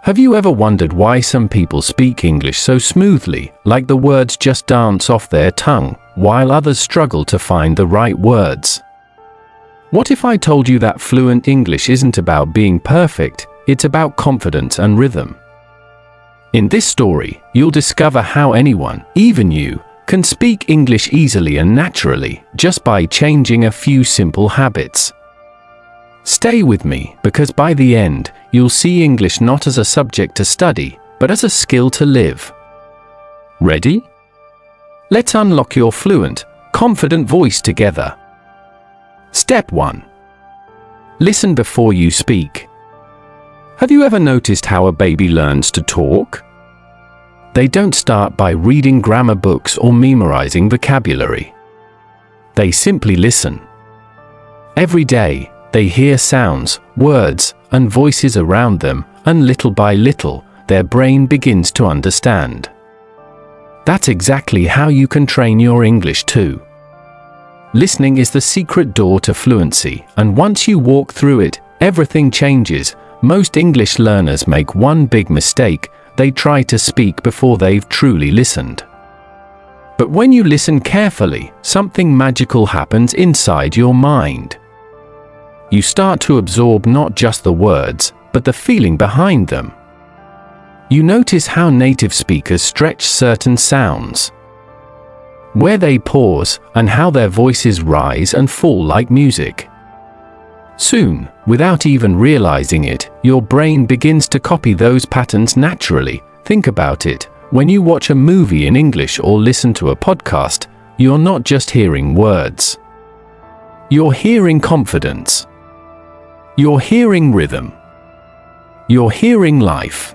Have you ever wondered why some people speak English so smoothly, like the words just dance off their tongue, while others struggle to find the right words? What if I told you that fluent English isn't about being perfect, it's about confidence and rhythm? In this story, you'll discover how anyone, even you, can speak English easily and naturally, just by changing a few simple habits. Stay with me, because by the end, you'll see English not as a subject to study, but as a skill to live. Ready? Let's unlock your fluent, confident voice together. Step 1. Listen before you speak. Have you ever noticed how a baby learns to talk? They don't start by reading grammar books or memorizing vocabulary. They simply listen. Every day, they hear sounds, words, and voices around them, and little by little, their brain begins to understand. That's exactly how you can train your English too. Listening is the secret door to fluency, and once you walk through it, everything changes. Most English learners make one big mistake: they try to speak before they've truly listened. But when you listen carefully, something magical happens inside your mind. You start to absorb not just the words, but the feeling behind them. You notice how native speakers stretch certain sounds, where they pause, and how their voices rise and fall like music. Soon, without even realizing it, your brain begins to copy those patterns naturally. Think about it. When you watch a movie in English or listen to a podcast, you're not just hearing words. You're hearing confidence. You're hearing rhythm. You're hearing life.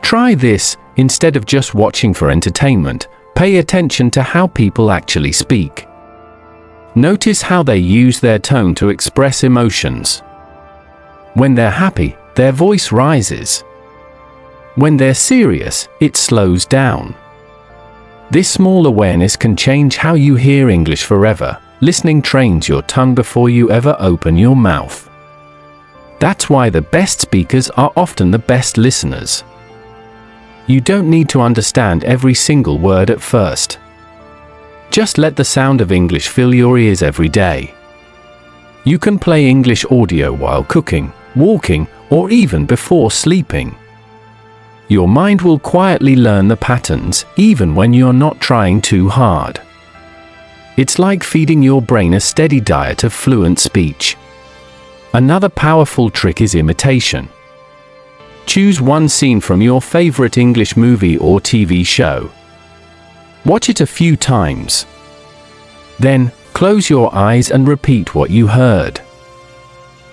Try this. Instead of just watching for entertainment, pay attention to how people actually speak. Notice how they use their tone to express emotions. When they're happy, their voice rises. When they're serious, it slows down. This small awareness can change how you hear English forever. Listening trains your tongue before you ever open your mouth. That's why the best speakers are often the best listeners. You don't need to understand every single word at first. Just let the sound of English fill your ears every day. You can play English audio while cooking, walking, or even before sleeping. Your mind will quietly learn the patterns, even when you're not trying too hard. It's like feeding your brain a steady diet of fluent speech. Another powerful trick is imitation. Choose one scene from your favorite English movie or TV show. Watch it a few times. Then, close your eyes and repeat what you heard.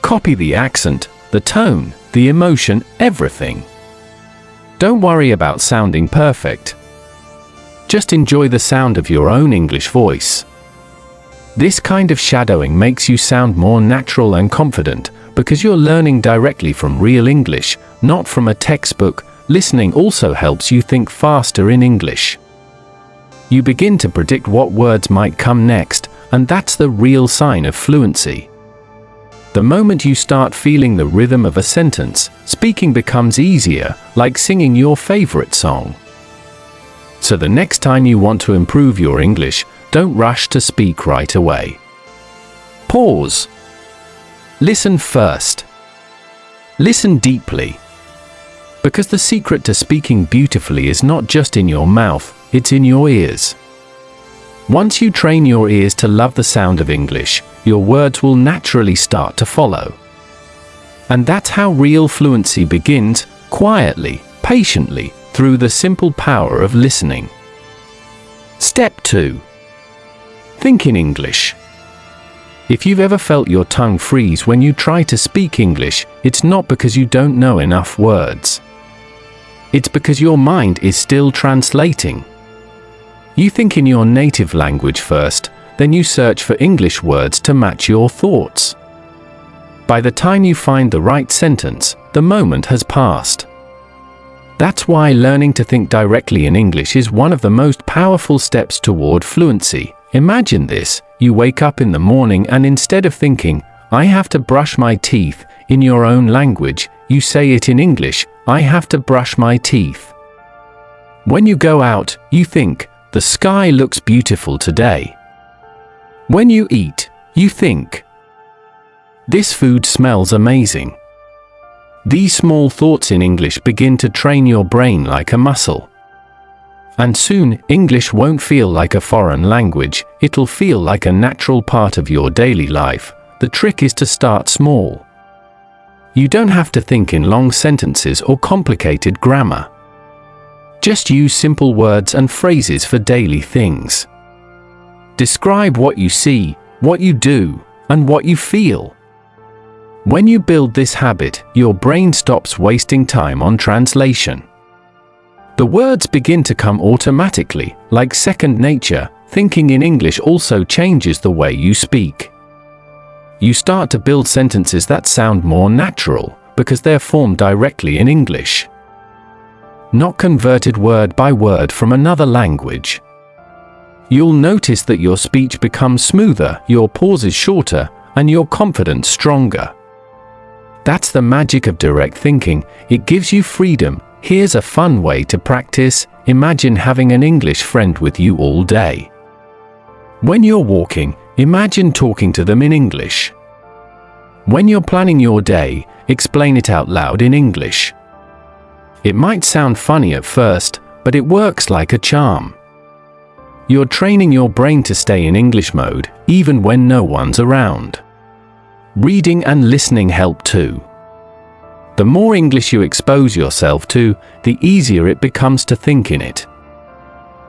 Copy the accent, the tone, the emotion, everything. Don't worry about sounding perfect. Just enjoy the sound of your own English voice. This kind of shadowing makes you sound more natural and confident, because you're learning directly from real English, not from a textbook. Listening also helps you think faster in English. You begin to predict what words might come next, and that's the real sign of fluency. The moment you start feeling the rhythm of a sentence, speaking becomes easier, like singing your favorite song. So the next time you want to improve your English, don't rush to speak right away. Pause. Listen first. Listen deeply. Because the secret to speaking beautifully is not just in your mouth, it's in your ears. Once you train your ears to love the sound of English, your words will naturally start to follow. And that's how real fluency begins, quietly, patiently, through the simple power of listening. Step 2. Think in English. If you've ever felt your tongue freeze when you try to speak English, it's not because you don't know enough words. It's because your mind is still translating. You think in your native language first, then you search for English words to match your thoughts. By the time you find the right sentence, the moment has passed. That's why learning to think directly in English is one of the most powerful steps toward fluency. Imagine this: you wake up in the morning and instead of thinking, "I have to brush my teeth," in your own language, you say it in English, I have to brush my teeth. When you go out, you think, the sky looks beautiful today. When you eat, you think, this food smells amazing. These small thoughts in English begin to train your brain like a muscle. And soon, English won't feel like a foreign language, it'll feel like a natural part of your daily life. The trick is to start small. You don't have to think in long sentences or complicated grammar. Just use simple words and phrases for daily things. Describe what you see, what you do, and what you feel. When you build this habit, your brain stops wasting time on translation. The words begin to come automatically, like second nature. Thinking in English also changes the way you speak. You start to build sentences that sound more natural, because they're formed directly in English, not converted word by word from another language. You'll notice that your speech becomes smoother, your pauses shorter, and your confidence stronger. That's the magic of direct thinking. It gives you freedom. Here's a fun way to practice. Imagine having an English friend with you all day. When you're walking, imagine talking to them in English. When you're planning your day, explain it out loud in English. It might sound funny at first, but it works like a charm. You're training your brain to stay in English mode, even when no one's around. Reading and listening help too. The more English you expose yourself to, the easier it becomes to think in it.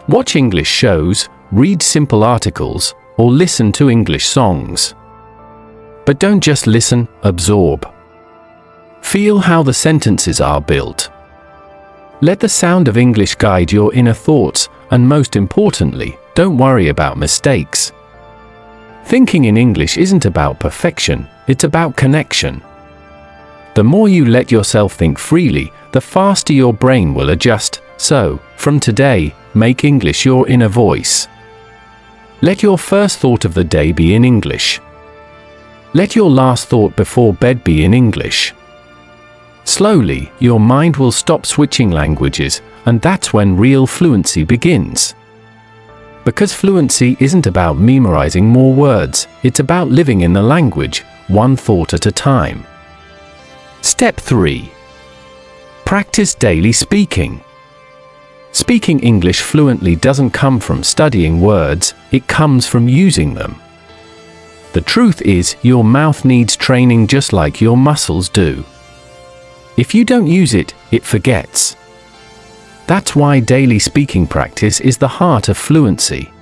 Watch English shows, read simple articles, or listen to English songs. But don't just listen, absorb. Feel how the sentences are built. Let the sound of English guide your inner thoughts, and most importantly, don't worry about mistakes. Thinking in English isn't about perfection, it's about connection. The more you let yourself think freely, the faster your brain will adjust. So, from today, make English your inner voice. Let your first thought of the day be in English. Let your last thought before bed be in English. Slowly, your mind will stop switching languages, and that's when real fluency begins. Because fluency isn't about memorizing more words, it's about living in the language, one thought at a time. Step 3. Practice daily speaking. Speaking English fluently doesn't come from studying words, it comes from using them. The truth is, your mouth needs training just like your muscles do. If you don't use it, it forgets. That's why daily speaking practice is the heart of fluency.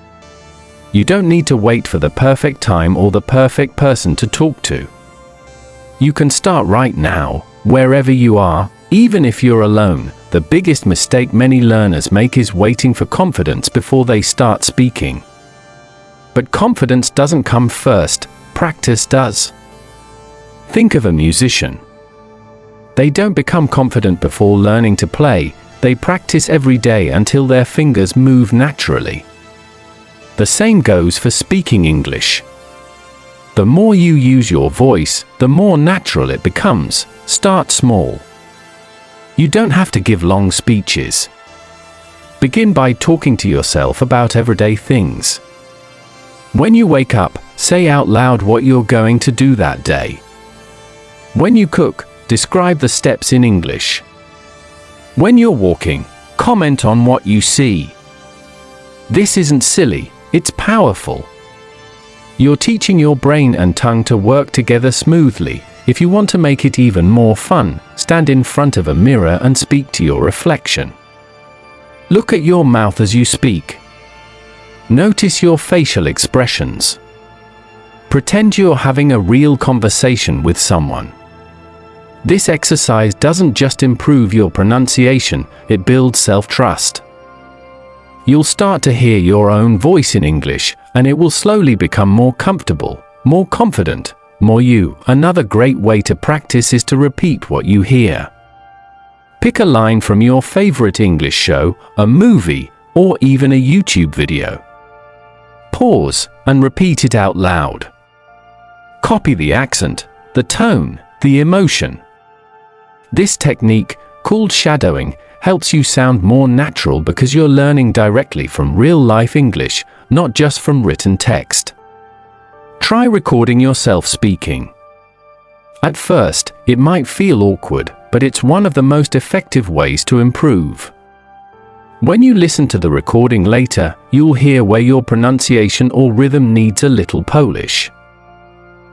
You don't need to wait for the perfect time or the perfect person to talk to. You can start right now, wherever you are, even if you're alone. The biggest mistake many learners make is waiting for confidence before they start speaking. But confidence doesn't come first, practice does. Think of a musician. They don't become confident before learning to play, they practice every day until their fingers move naturally. The same goes for speaking English. The more you use your voice, the more natural it becomes. Start small. You don't have to give long speeches. Begin by talking to yourself about everyday things. When you wake up, say out loud what you're going to do that day. When you cook, describe the steps in English. When you're walking, comment on what you see. This isn't silly, it's powerful. You're teaching your brain and tongue to work together smoothly. If you want to make it even more fun, stand in front of a mirror and speak to your reflection. Look at your mouth as you speak. Notice your facial expressions. Pretend you're having a real conversation with someone. This exercise doesn't just improve your pronunciation, it builds self-trust. You'll start to hear your own voice in English, and it will slowly become more comfortable, more confident, more you. Another great way to practice is to repeat what you hear. Pick a line from your favorite English show, a movie, or even a YouTube video. Pause and repeat it out loud. Copy the accent, the tone, the emotion. This technique, called shadowing, helps you sound more natural because you're learning directly from real-life English, not just from written text. Try recording yourself speaking. At first, it might feel awkward, but it's one of the most effective ways to improve. When you listen to the recording later, you'll hear where your pronunciation or rhythm needs a little polish.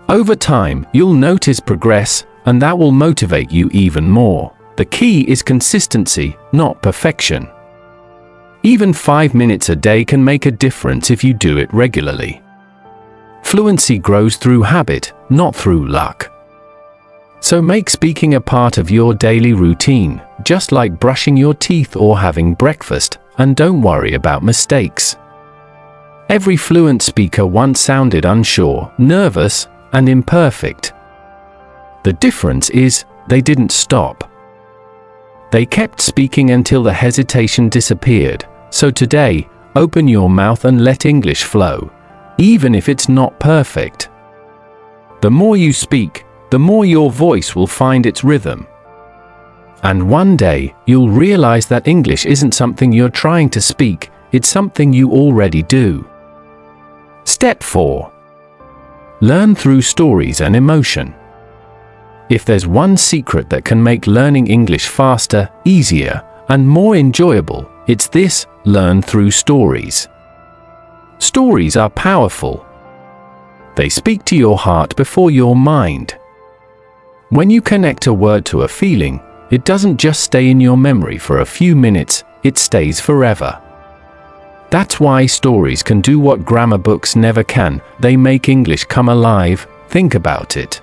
Over time, you'll notice progress, and that will motivate you even more. The key is consistency, not perfection. Even 5 minutes a day can make a difference if you do it regularly. Fluency grows through habit, not through luck. So make speaking a part of your daily routine, just like brushing your teeth or having breakfast, and don't worry about mistakes. Every fluent speaker once sounded unsure, nervous, and imperfect. The difference is, they didn't stop. They kept speaking until the hesitation disappeared. So today, open your mouth and let English flow, even if it's not perfect. The more you speak, the more your voice will find its rhythm. And one day, you'll realize that English isn't something you're trying to speak, it's something you already do. Step 4. Learn through stories and emotion. If there's one secret that can make learning English faster, easier, and more enjoyable, it's this: learn through stories. Stories are powerful. They speak to your heart before your mind. When you connect a word to a feeling, it doesn't just stay in your memory for a few minutes, it stays forever. That's why stories can do what grammar books never can. They make English come alive. Think about it.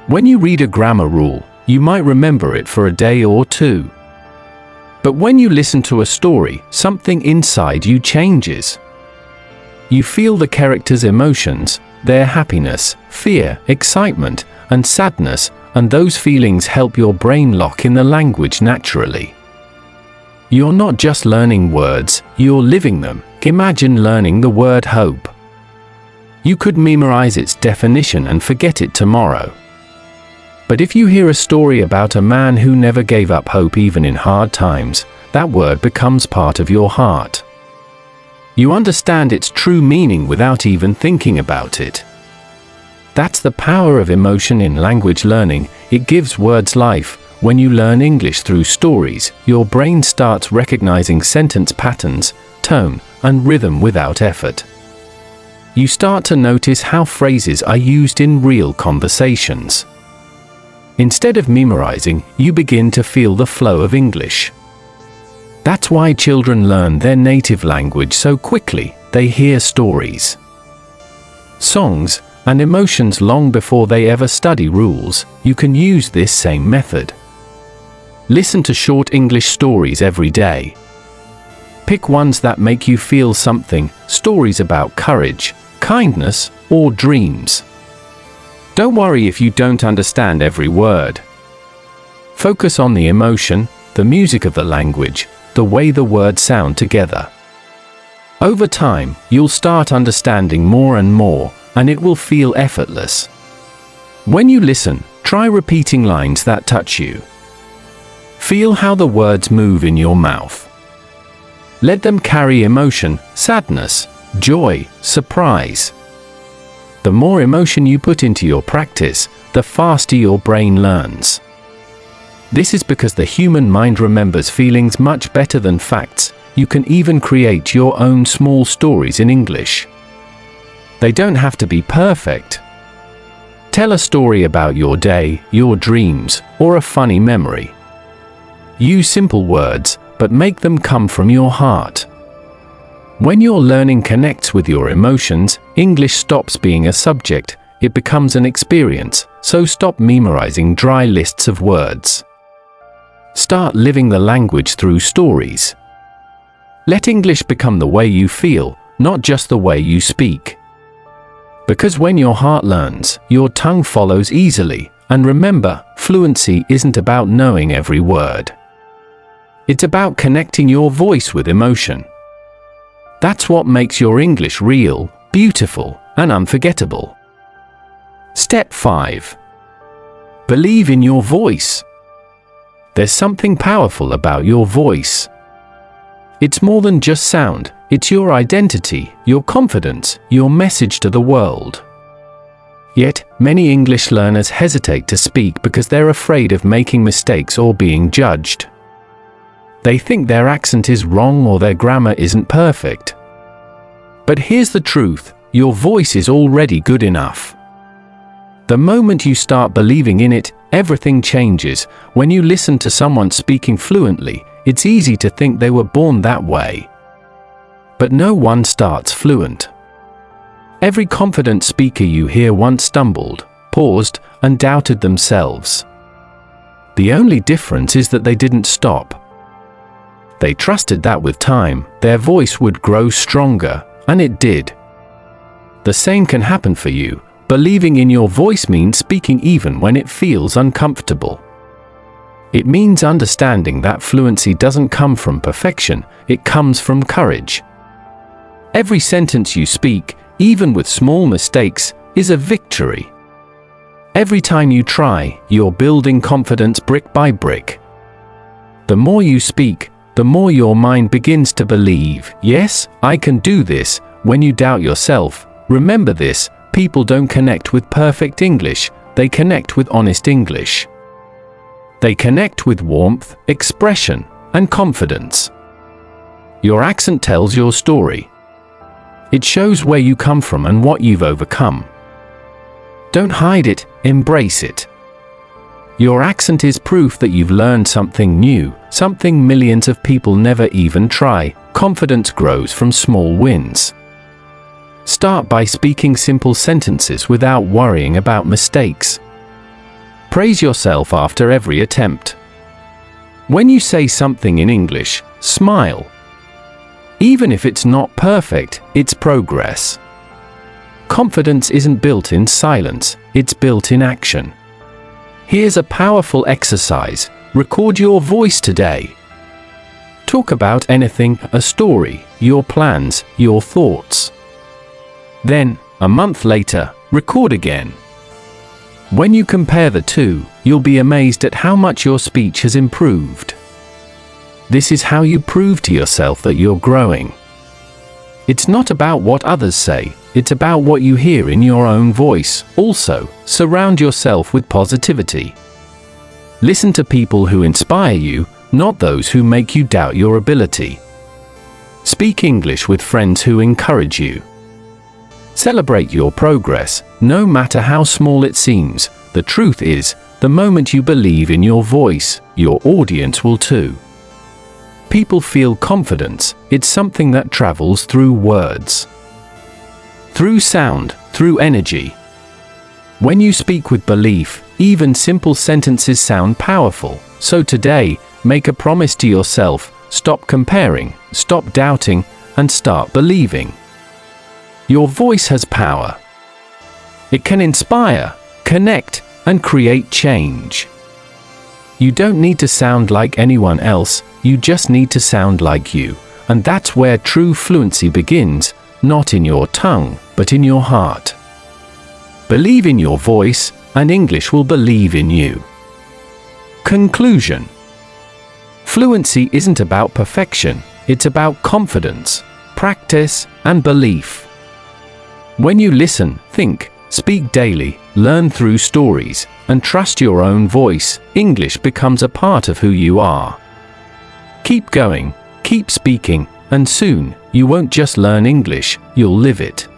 When you read a grammar rule, you might remember it for a day or two. But when you listen to a story, something inside you changes. You feel the characters' emotions, their happiness, fear, excitement, and sadness, and those feelings help your brain lock in the language naturally. You're not just learning words, you're living them. Imagine learning the word hope. You could memorize its definition and forget it tomorrow. But if you hear a story about a man who never gave up hope even in hard times, that word becomes part of your heart. You understand its true meaning without even thinking about it. That's the power of emotion in language learning. It gives words life. When you learn English through stories, your brain starts recognizing sentence patterns, tone, and rhythm without effort. You start to notice how phrases are used in real conversations. Instead of memorizing, you begin to feel the flow of English. That's why children learn their native language so quickly. They hear stories, songs, and emotions long before they ever study rules. You can use this same method. Listen to short English stories every day. Pick ones that make you feel something, stories about courage, kindness, or dreams. Don't worry if you don't understand every word. Focus on the emotion, the music of the language, the way the words sound together. Over time, you'll start understanding more and more, and it will feel effortless. When you listen, try repeating lines that touch you. Feel how the words move in your mouth. Let them carry emotion, sadness, joy, surprise. The more emotion you put into your practice, the faster your brain learns. This is because the human mind remembers feelings much better than facts. You can even create your own small stories in English. They don't have to be perfect. Tell a story about your day, your dreams, or a funny memory. Use simple words, but make them come from your heart. When your learning connects with your emotions, English stops being a subject, it becomes an experience. So stop memorizing dry lists of words. Start living the language through stories. Let English become the way you feel, not just the way you speak. Because when your heart learns, your tongue follows easily. And remember, fluency isn't about knowing every word. It's about connecting your voice with emotion. That's what makes your English real, beautiful, and unforgettable. Step 5. Believe in your voice. There's something powerful about your voice. It's more than just sound, it's your identity, your confidence, your message to the world. Yet, many English learners hesitate to speak because they're afraid of making mistakes or being judged. They think their accent is wrong or their grammar isn't perfect. But here's the truth, your voice is already good enough. The moment you start believing in it, everything changes. When you listen to someone speaking fluently, it's easy to think they were born that way. But no one starts fluent. Every confident speaker you hear once stumbled, paused, and doubted themselves. The only difference is that they didn't stop. They trusted that with time, their voice would grow stronger, and it did. The same can happen for you. Believing in your voice means speaking even when it feels uncomfortable. It means understanding that fluency doesn't come from perfection, it comes from courage. Every sentence you speak, even with small mistakes, is a victory. Every time you try, you're building confidence brick by brick. The more you speak, the more your mind begins to believe, yes, I can do this. When you doubt yourself, remember this, people don't connect with perfect English, they connect with honest English. They connect with warmth, expression, and confidence. Your accent tells your story. It shows where you come from and what you've overcome. Don't hide it, embrace it. Your accent is proof that you've learned something new, something millions of people never even try. Confidence grows from small wins. Start by speaking simple sentences without worrying about mistakes. Praise yourself after every attempt. When you say something in English, smile. Even if it's not perfect, it's progress. Confidence isn't built in silence, it's built in action. Here's a powerful exercise. Record your voice today. Talk about anything, a story, your plans, your thoughts. Then, a month later, record again. When you compare the two, you'll be amazed at how much your speech has improved. This is how you prove to yourself that you're growing. It's not about what others say, it's about what you hear in your own voice. Also, surround yourself with positivity. Listen to people who inspire you, not those who make you doubt your ability. Speak English with friends who encourage you. Celebrate your progress, no matter how small it seems. The truth is, the moment you believe in your voice, your audience will too. People feel confidence, it's something that travels through words. Through sound, through energy. When you speak with belief, even simple sentences sound powerful. So today, make a promise to yourself, stop comparing, stop doubting, and start believing. Your voice has power. It can inspire, connect, and create change. You don't need to sound like anyone else, you just need to sound like you. And that's where true fluency begins, not in your tongue, but in your heart. Believe in your voice, and English will believe in you. Conclusion. Fluency isn't about perfection, it's about confidence, practice, and belief. When you listen, think, speak daily, learn through stories, and trust your own voice, English becomes a part of who you are. Keep going, keep speaking, and soon, you won't just learn English, you'll live it.